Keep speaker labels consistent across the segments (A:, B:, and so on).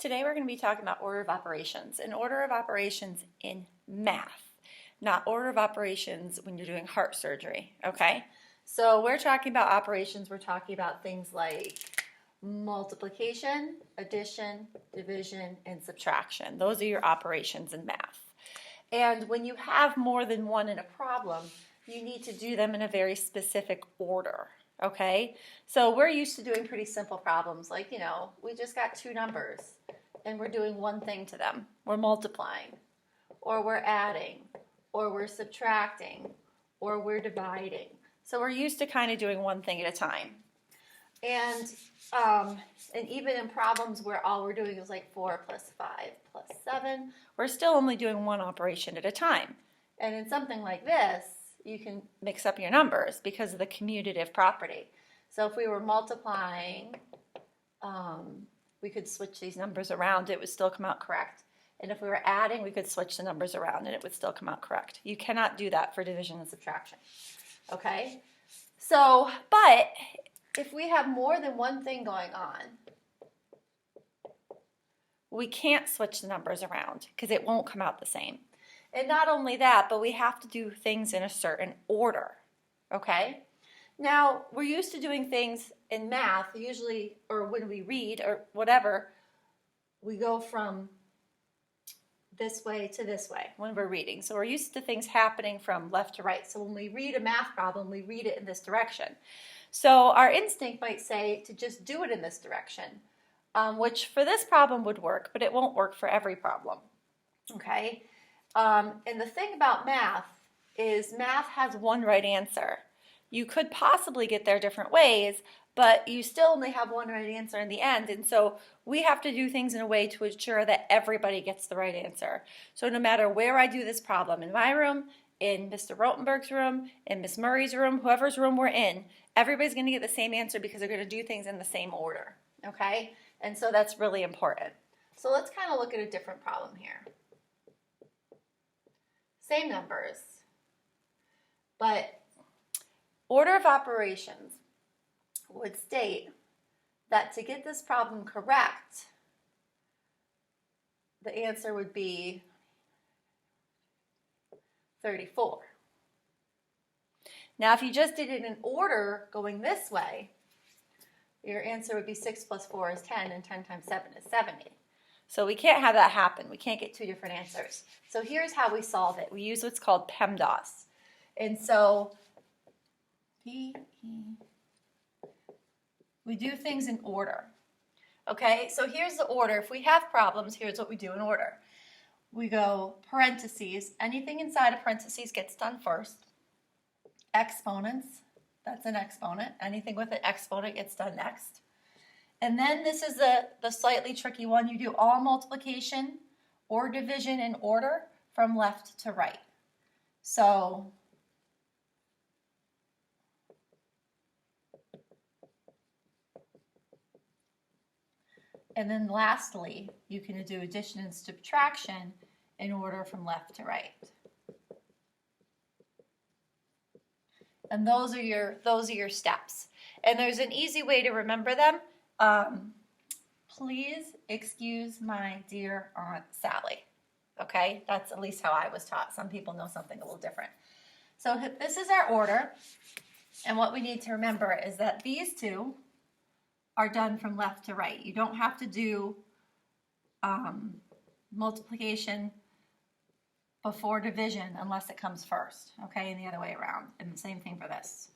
A: Today we're going to be talking about order of operations, and order of operations in math, not order of operations when you're doing heart surgery, okay? So we're talking about operations, we're talking about things like multiplication, addition, division, and subtraction. Those are your operations in math. And when you have more than one in a problem, you need to do them in a very specific order, okay? So we're used to doing pretty simple problems like, we just got two numbers and we're doing one thing to them. We're multiplying, or we're adding, or we're subtracting, or we're dividing. So we're used to kind of doing one thing at a time. And even in problems where all we're doing is like 4 plus 5 plus 7, we're still only doing one operation at a time. And in something like this, you can mix up your numbers because of the commutative property. So if we were multiplying, we could switch these numbers around, it would still come out correct. And if we were adding, we could switch the numbers around and it would still come out correct. You cannot do that for division and subtraction, okay? So, but if we have more than one thing going on, we can't switch the numbers around because it won't come out the same. And not only that, but we have to do things in a certain order, okay? Now, we're used to doing things in math, usually, or when we read or whatever, we go from this way to this way when we're reading. So we're used to things happening from left to right. So when we read a math problem, we read it in this direction. So our instinct might say to just do it in this direction, which for this problem would work, but it won't work for every problem, okay? And the thing about math is math has one right answer. You could possibly get there different ways, but you still only have one right answer in the end. And so we have to do things in a way to ensure that everybody gets the right answer. So no matter where I do this problem, in my room, in Mr. Rotenberg's room, in Miss Murray's room, whoever's room we're in, everybody's going to get the same answer because they're going to do things in the same order, okay? And so that's really important. So let's kind of look at a different problem here. Same numbers, but order of operations would state that to get this problem correct, the answer would be 34. Now, if you just did it in order going this way, your answer would be 6 plus 4 is 10, and 10 times 7 is 70. So we can't have that happen. We can't get two different answers. So here's how we solve it. We use what's called PEMDAS. And so we do things in order. Okay, so here's the order. If we have problems, here's what we do in order. We go parentheses. Anything inside of parentheses gets done first. Exponents, that's an exponent. Anything with an exponent gets done next. And then this is the slightly tricky one. You do all multiplication or division in order from left to right. So and then lastly, you can do addition and subtraction in order from left to right. And those are your steps. And there's an easy way to remember them. Please excuse my dear Aunt Sally. Okay, that's at least how I was taught. Some people know something a little different. So this is our order. And what we need to remember is that these two are done from left to right. You don't have to do multiplication before division unless it comes first, okay, and the other way around. And the same thing for this.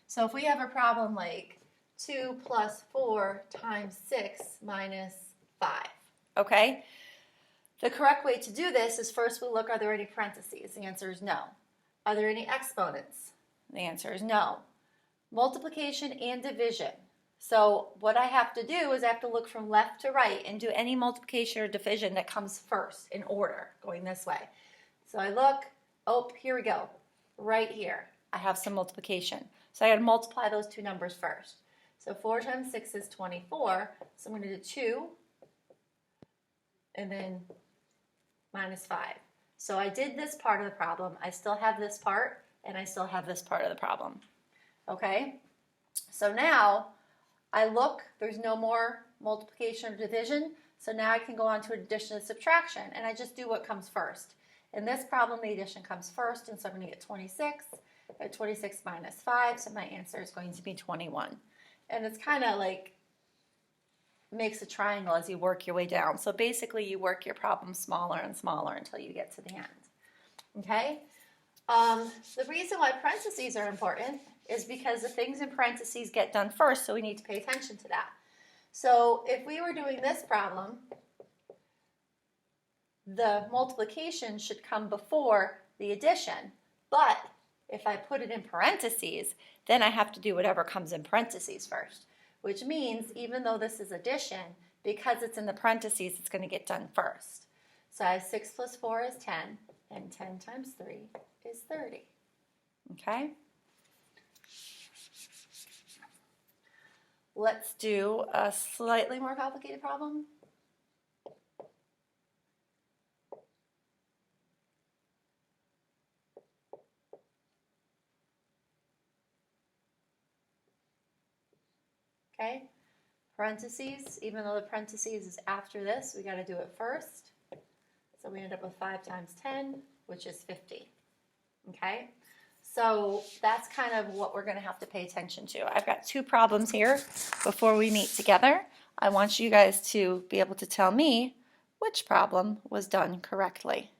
A: So if we have a problem like 2 plus 4 times 6 minus 5, okay? The correct way to do this is first we look, are there any parentheses? The answer is no. Are there any exponents? The answer is no. Multiplication and division. So what I have to do is I have to look from left to right and do any multiplication or division that comes first in order, going this way. So I look, oh, here we go. Right here, I have some multiplication. So I got to multiply those two numbers first. So 4 times 6 is 24. So I'm going to do 2 and then minus 5. So I did this part of the problem. I still have this part, and I still have this part of the problem. Okay? So now I look, there's no more multiplication or division. So now I can go on to addition and subtraction, and I just do what comes first. In this problem, the addition comes first, and so I'm going to get 26. 26 minus 5, so my answer is going to be 21. And it's kind of like makes a triangle as you work your way down. So basically, you work your problem smaller and smaller until you get to the end. Okay? The reason why parentheses are important is because the things in parentheses get done first, so we need to pay attention to that. So if we were doing this problem, the multiplication should come before the addition, but if I put it in parentheses, then I have to do whatever comes in parentheses first, which means even though this is addition, because it's in the parentheses, it's going to get done first. So I have 6 plus 4 is 10, and 10 times 3 is 30. Okay? Let's do a slightly more complicated problem. Okay, parentheses, even though the parentheses is after this, we got to do it first. So we end up with 5 times 10, which is 50. Okay, so that's kind of what we're going to have to pay attention to. I've got 2 problems here before we meet together. I want you guys to be able to tell me which problem was done correctly.